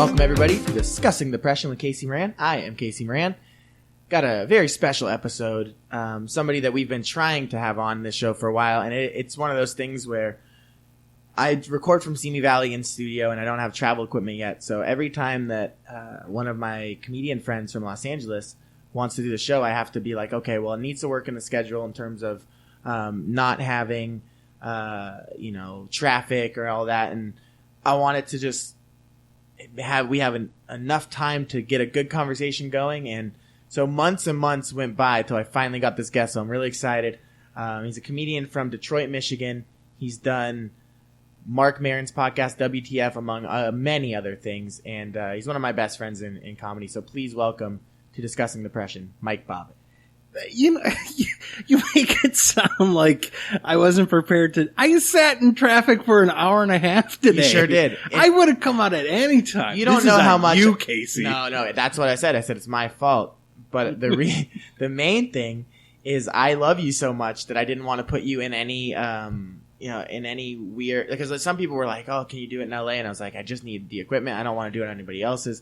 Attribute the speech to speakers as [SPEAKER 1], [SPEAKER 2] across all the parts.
[SPEAKER 1] Welcome, everybody, to Discussing Depression with Casey Moran. I am Casey Moran. Got a very special episode. Somebody that we've been trying to have on this show for a while, and it's one of those things where I record from Simi Valley in studio, and I don't have travel equipment yet. So every time that one of my comedian friends from Los Angeles wants to do the show, I have to be like, okay, well, it needs to work in the schedule in terms of not having, traffic or all that. And I want it to just have enough time to get a good conversation going. And so months and months went by till I finally got this guest. So I'm really excited. He's a comedian from Detroit, Michigan. He's done Mark Maron's podcast, WTF, among many other things. And he's one of my best friends in comedy. So please welcome to Discussing Depression, Mike Bobbitt.
[SPEAKER 2] You make it sound like I wasn't prepared to. I sat in traffic for an hour and a half today.
[SPEAKER 1] You sure did.
[SPEAKER 2] I would have come out at any time.
[SPEAKER 1] You don't know how much
[SPEAKER 2] you, Casey.
[SPEAKER 1] No, that's what I said. I said it's my fault. But the main thing is I love you so much that I didn't want to put you in any in any weird, because some people were like, "Oh, can you do it in LA?" And I was like, "I just need the equipment. I don't want to do it on anybody else's."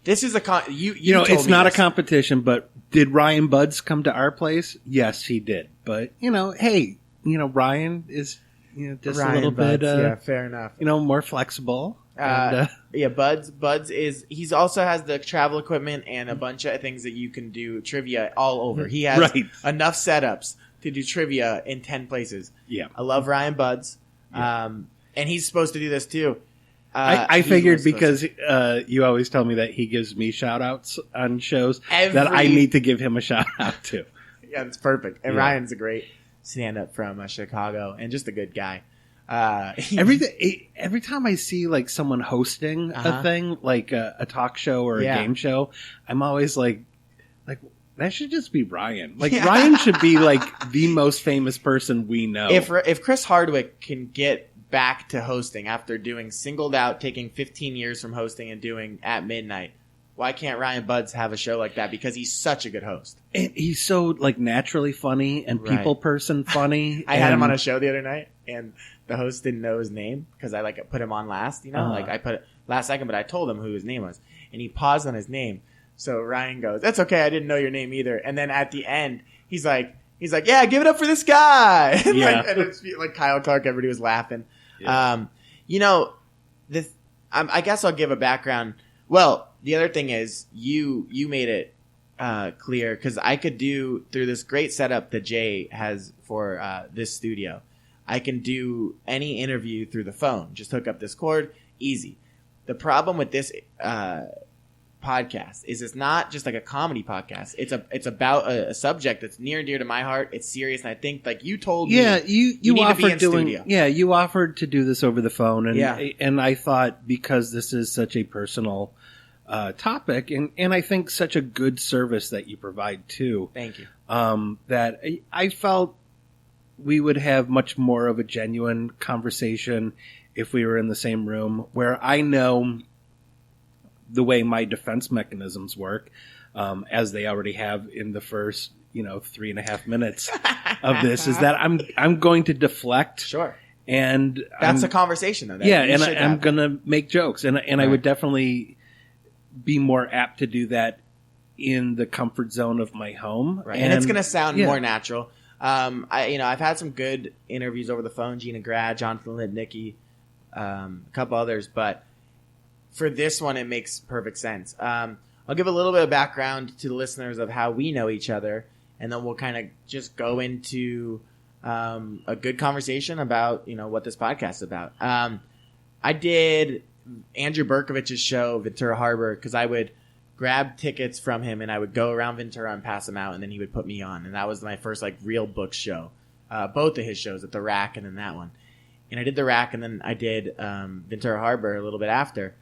[SPEAKER 1] This is
[SPEAKER 2] it's not a competition, but did Ryan Buds come to our place? Yes, he did. But, Ryan is, just
[SPEAKER 1] Ryan
[SPEAKER 2] a little
[SPEAKER 1] Buds,
[SPEAKER 2] bit,
[SPEAKER 1] fair enough.
[SPEAKER 2] More flexible.
[SPEAKER 1] Buds he's also has the travel equipment and a bunch of things that you can do trivia all over. He has enough setups to do trivia in 10 places.
[SPEAKER 2] Yeah.
[SPEAKER 1] I love Ryan Buds. Yeah. And he's supposed to do this too.
[SPEAKER 2] I figured because you always tell me that he gives me shout-outs on shows that I need to give him a shout-out to.
[SPEAKER 1] Yeah, it's perfect. And Ryan's a great stand-up from Chicago and just a good guy.
[SPEAKER 2] Every time I see like someone hosting a thing, like a talk show or a game show, I'm always like that should just be Ryan. Like Ryan should be like the most famous person we know.
[SPEAKER 1] If Chris Hardwick can get back to hosting after doing Singled Out, taking 15 years from hosting and doing At Midnight, why can't Ryan Buds have a show like that? Because he's such a good host. And
[SPEAKER 2] he's so like naturally funny and people person funny.
[SPEAKER 1] I had him on a show the other night, and the host didn't know his name because I put him on last. I put it last second, but I told him who his name was, and he paused on his name. So Ryan goes, "That's okay, I didn't know your name either." And then at the end, he's like, "Yeah, give it up for this guy." And and it's like Kyle Clark. Everybody was laughing. Yeah. I guess I'll give a background. Well, the other thing is you made it clear, because I could do, through this great setup that Jay has for this studio, I can do any interview through the phone. Just hook up this cord, easy. The problem with this podcast is it's not just like a comedy podcast. It's about a subject that's near and dear to my heart. It's serious, and I think like you told me, you need offered to be in studio.
[SPEAKER 2] Yeah, you offered to do this over the phone, and I thought, because this is such a personal topic, and I think such a good service that you provide too.
[SPEAKER 1] Thank you.
[SPEAKER 2] That I felt we would have much more of a genuine conversation if we were in the same room, where I know the way my defense mechanisms work, as they already have in the first, 3.5 minutes of this, is that I'm going to deflect.
[SPEAKER 1] Sure.
[SPEAKER 2] And
[SPEAKER 1] that's a conversation, though.
[SPEAKER 2] And I'm going to make jokes, and I would definitely be more apt to do that in the comfort zone of my home.
[SPEAKER 1] Right. And it's going to sound more natural. I've had some good interviews over the phone, Gina Grad, Jonathan Lipnicki, a couple others, but for this one, it makes perfect sense. I'll give a little bit of background to the listeners of how we know each other, and then we'll kind of just go into a good conversation about, what this podcast is about. I did Andrew Berkovich's show, Ventura Harbor, because I would grab tickets from him, and I would go around Ventura and pass them out, and then he would put me on. And that was my first real book show. Both of his shows, at the Rack and then that one. And I did the Rack, and then I did Ventura Harbor a little bit after.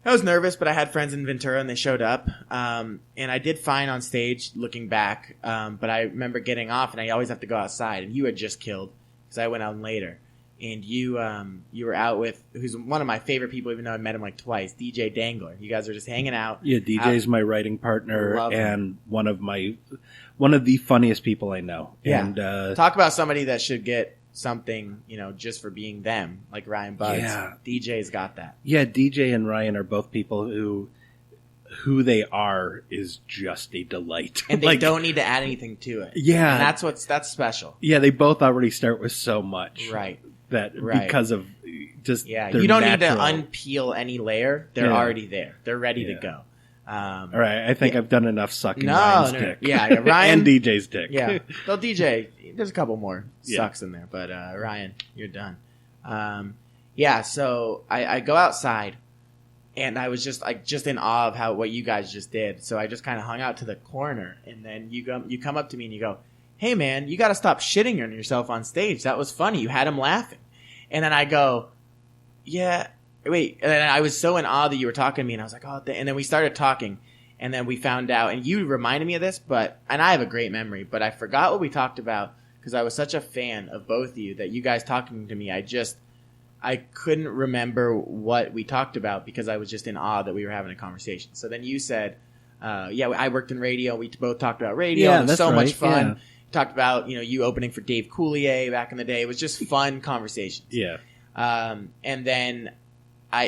[SPEAKER 1] I was nervous, but I had friends in Ventura, and they showed up. And I did fine on stage, looking back. But I remember getting off, and I always have to go outside. And you had just killed, because I went on later. And you were out with, who's one of my favorite people, even though I met him twice, DJ Dangler. You guys were just hanging out.
[SPEAKER 2] Yeah, DJ's my writing partner and one of the funniest people I know.
[SPEAKER 1] Yeah.
[SPEAKER 2] And
[SPEAKER 1] talk about somebody that should get something, just for being them, like Ryan Buds.
[SPEAKER 2] Yeah.
[SPEAKER 1] DJ's got that.
[SPEAKER 2] Yeah, DJ and Ryan are both people who they are is just a delight.
[SPEAKER 1] And they don't need to add anything to it.
[SPEAKER 2] Yeah.
[SPEAKER 1] And that's special.
[SPEAKER 2] Yeah, they both already start with so much.
[SPEAKER 1] Right.
[SPEAKER 2] Because of just
[SPEAKER 1] you don't
[SPEAKER 2] natural.
[SPEAKER 1] need to unpeel any layer. They're already there. They're ready to go.
[SPEAKER 2] All right, I think I've done enough sucking
[SPEAKER 1] No,
[SPEAKER 2] Ryan's
[SPEAKER 1] no,
[SPEAKER 2] dick.
[SPEAKER 1] yeah, Ryan
[SPEAKER 2] and DJ's dick.
[SPEAKER 1] Yeah, well, DJ, there's a couple more sucks in there, but Ryan, you're done. So I go outside, and I was just in awe of what you guys just did. So I just kind of hung out to the corner, and then you come up to me and you go, "Hey man, you got to stop shitting on yourself on stage. That was funny. You had him laughing." And then I go, "Yeah." Wait, and then I was so in awe that you were talking to me, and I was like, "Oh," and then we started talking, and then we found out, and you reminded me of this, and I have a great memory, but I forgot what we talked about because I was such a fan of both of you that you guys talking to me, I couldn't remember what we talked about because I was just in awe that we were having a conversation. So then you said, I worked in radio. We both talked about radio.
[SPEAKER 2] Yeah,
[SPEAKER 1] it was so much fun.
[SPEAKER 2] Yeah.
[SPEAKER 1] Talked about, you opening for Dave Coulier back in the day. It was just fun conversations.
[SPEAKER 2] Yeah.
[SPEAKER 1] And then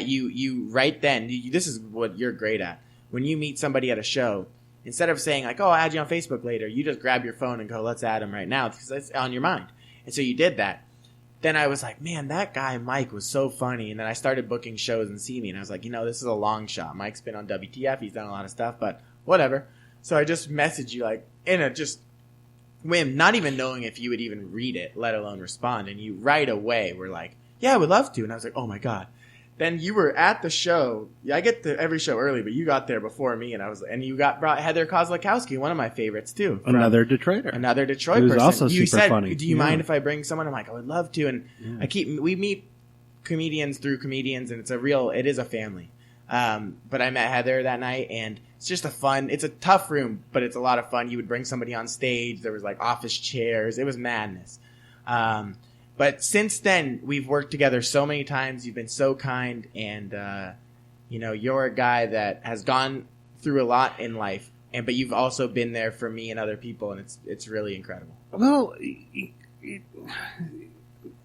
[SPEAKER 1] you right then, this is what you're great at. When you meet somebody at a show, instead of saying like, "Oh, I'll add you on Facebook later," you just grab your phone and go, "Let's add him right now," because it's on your mind. And so you did that. Then I was like, man, that guy Mike was so funny. And then I started booking shows in See Me, and I was like, this is a long shot. Mike's been on WTF. He's done a lot of stuff, but whatever. So I just messaged you like in a just whim, not even knowing if you would even read it, let alone respond. And you right away were like, "Yeah, I would love to." And I was like, "Oh my God." Then you were at the show. Yeah, I get to every show early, but you got there before me, and you brought Heather Kozlakowski, one of my favorites too.
[SPEAKER 2] Another Detroiter.
[SPEAKER 1] Another Detroit
[SPEAKER 2] Who's
[SPEAKER 1] person.
[SPEAKER 2] also
[SPEAKER 1] you
[SPEAKER 2] super
[SPEAKER 1] said,
[SPEAKER 2] funny.
[SPEAKER 1] "Do you mind if I bring someone?" I'm like, "I would love to." And we meet comedians through comedians, and it is a family. But I met Heather that night, and it's just it's a tough room, but it's a lot of fun. You would bring somebody on stage. There was like office chairs. It was madness. But since then, we've worked together so many times. You've been so kind, and you're a guy that has gone through a lot in life, but you've also been there for me and other people, and it's really incredible.
[SPEAKER 2] Well,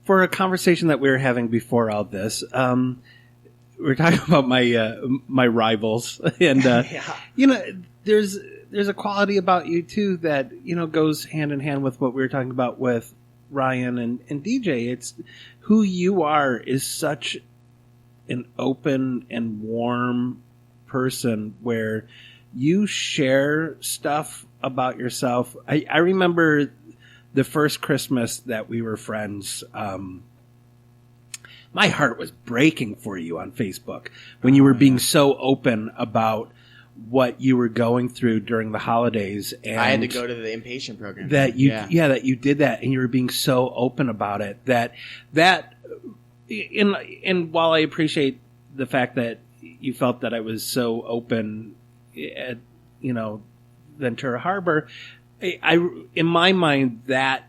[SPEAKER 2] for a conversation that we were having before all this, we were talking about my rivals, and there's a quality about you too that goes hand in hand with what we were talking about with Ryan and DJ. It's who you are is such an open and warm person where you share stuff about yourself. I remember the first Christmas that we were friends. My heart was breaking for you on Facebook when you were being so open about what you were going through during the holidays, and
[SPEAKER 1] I had to go to the inpatient program.
[SPEAKER 2] That you did that, and you were being so open about it. And while I appreciate the fact that you felt that I was so open at Ventura Harbor, I in my mind that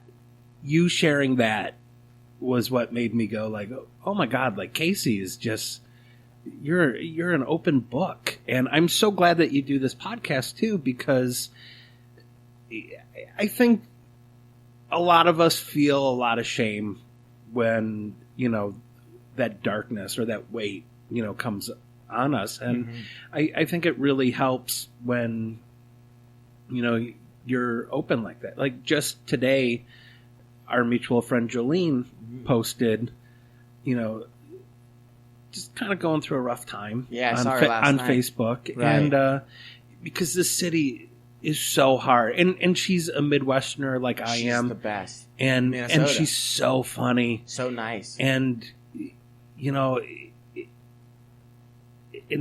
[SPEAKER 2] you sharing that was what made me go like, oh my God, like Casey is just. You're an open book, and I'm so glad that you do this podcast too, because I think a lot of us feel a lot of shame when that darkness or that weight comes on us, and I think it really helps when you're open like that. Like just today, our mutual friend Jolene posted, just kind of going through a rough time on Facebook. Right. And because this city is so hard. And she's a Midwesterner like I am.
[SPEAKER 1] She's the best.
[SPEAKER 2] And she's so funny.
[SPEAKER 1] So nice.
[SPEAKER 2] And, and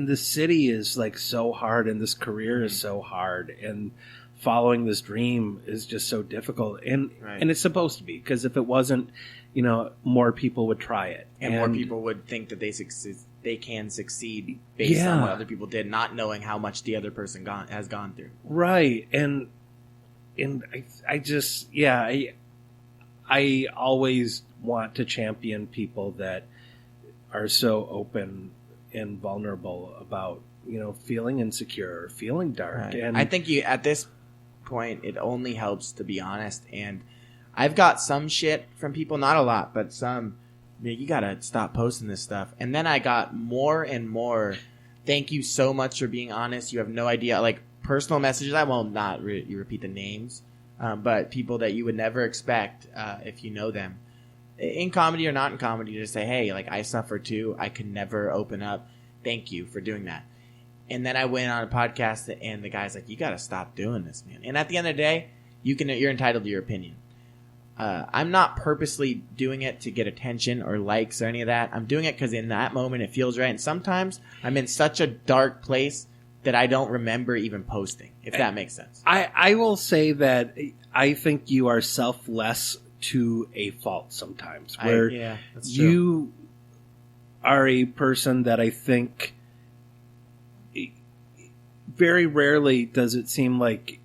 [SPEAKER 2] the city is like so hard, and this career is so hard. And following this dream is just so difficult. And it's supposed to be, because if it wasn't, more people would try it.
[SPEAKER 1] And more people would think that they can succeed based on what other people did, not knowing how much the other person has gone through.
[SPEAKER 2] Right. And I always want to champion people that are so open and vulnerable about, feeling insecure or feeling dark. Right.
[SPEAKER 1] And I think at this point, it only helps to be honest. And I've got some shit from people, not a lot, but some. You gotta stop posting this stuff. And then I got more and more. Thank you so much for being honest. You have no idea. Like personal messages. I won't not you repeat the names, but people that you would never expect if you know them, in comedy or not in comedy, to say, hey, like I suffer too. I could never open up. Thank you for doing that. And then I went on a podcast and the guy's like, you gotta stop doing this, man. And at the end of the day, you're entitled to your opinion. I'm not purposely doing it to get attention or likes or any of that. I'm doing it because in that moment it feels right. And sometimes I'm in such a dark place that I don't remember even posting, if that makes sense.
[SPEAKER 2] I will say that I think you are selfless to a fault sometimes. Where
[SPEAKER 1] that's true.
[SPEAKER 2] You are a person that I think very rarely does it seem like...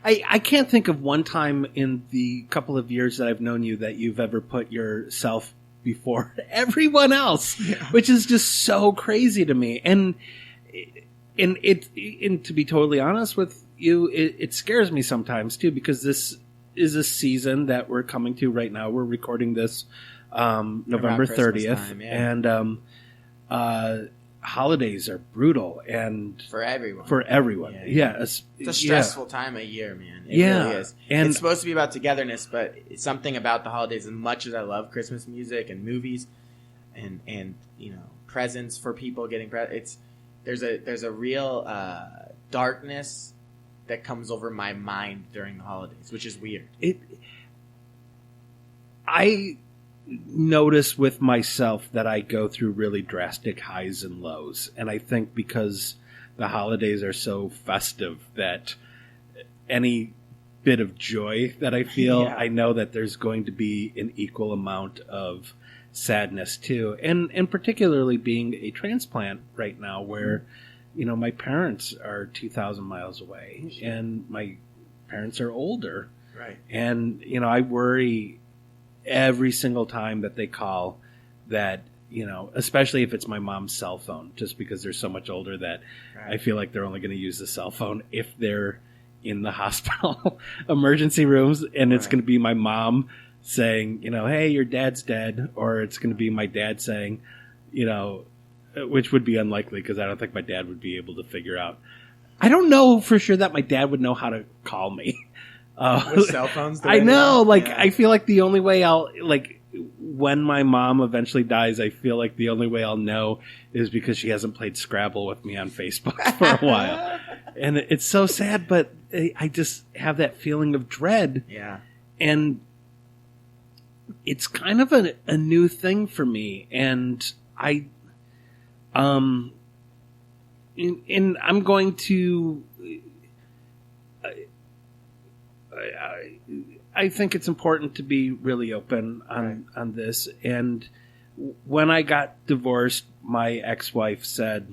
[SPEAKER 2] I can't think of one time in the couple of years that I've known you that you've ever put yourself before everyone else, which is just so crazy to me. And to be totally honest with you, it scares me sometimes too, because this is a season that we're coming to right now. We're recording this November 30th, and holidays are brutal and
[SPEAKER 1] for everyone.
[SPEAKER 2] It's
[SPEAKER 1] a stressful time of year, man. It really is. And it's supposed to be about togetherness, but it's something about the holidays. As much as I love Christmas music and movies, and presents for people getting there's a real darkness that comes over my mind during the holidays, which is weird.
[SPEAKER 2] I notice with myself that I go through really drastic highs and lows, and I think because the holidays are so festive that any bit of joy that I feel, I know that there's going to be an equal amount of sadness too, and particularly being a transplant right now where my parents are 2,000 miles away and my parents are older,
[SPEAKER 1] right?
[SPEAKER 2] And I worry every single time that they call that, especially if it's my mom's cell phone, just because they're so much older that I feel like they're only going to use the cell phone if they're in the hospital emergency rooms, and it's going to be my mom saying, hey, your dad's dead, or it's going to be my dad saying, which would be unlikely because I don't think my dad would be able to figure out. I don't know for sure that my dad would know how to call me.
[SPEAKER 1] With cell phones,
[SPEAKER 2] I know. I feel like the only way I'll when my mom eventually dies, I feel like the only way I'll know is because she hasn't played Scrabble with me on Facebook for a while, and it's so sad. But I just have that feeling of dread.
[SPEAKER 1] Yeah,
[SPEAKER 2] and it's kind of a new thing for me, and and I'm going to. I think it's important to be really open on this. And when I got divorced, my ex-wife said,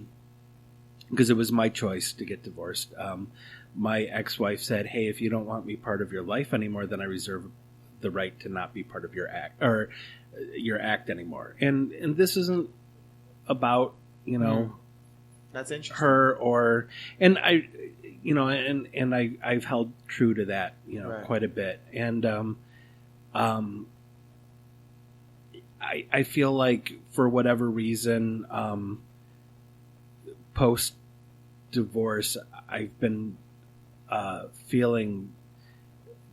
[SPEAKER 2] because it was my choice to get divorced, my ex-wife said, hey, if you don't want me part of your life anymore, then I reserve the right to not be part of your act or your act anymore. And this isn't about,
[SPEAKER 1] that's interesting.
[SPEAKER 2] her or, and I, and I've held true to that, quite a bit. And I feel like for whatever reason, post divorce, I've been feeling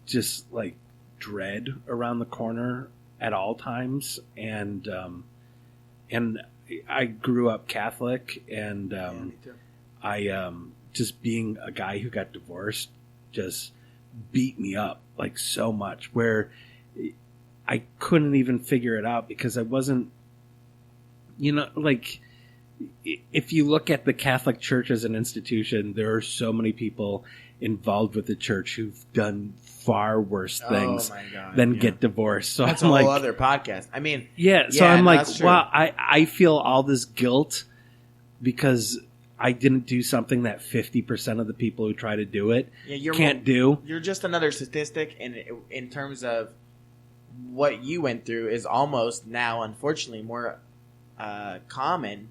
[SPEAKER 2] just like dread around the corner at all times, and I grew up Catholic, and
[SPEAKER 1] me too.
[SPEAKER 2] I just being a guy who got divorced just beat me up like so much, where I couldn't even figure it out because I wasn't, like, if you look at the Catholic Church as an institution, there are so many people involved with the church who've done far worse things than get divorced. So
[SPEAKER 1] that's
[SPEAKER 2] I'm
[SPEAKER 1] a whole other podcast. I mean,
[SPEAKER 2] so I'm like, wow, I feel all this guilt because I didn't do something that 50% of the people who try to do it can't do.
[SPEAKER 1] You're just another statistic, and in terms of what you went through is almost now, unfortunately, more common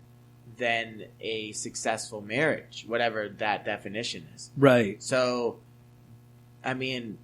[SPEAKER 1] than a successful marriage, whatever that definition is.
[SPEAKER 2] Right.
[SPEAKER 1] So, I mean,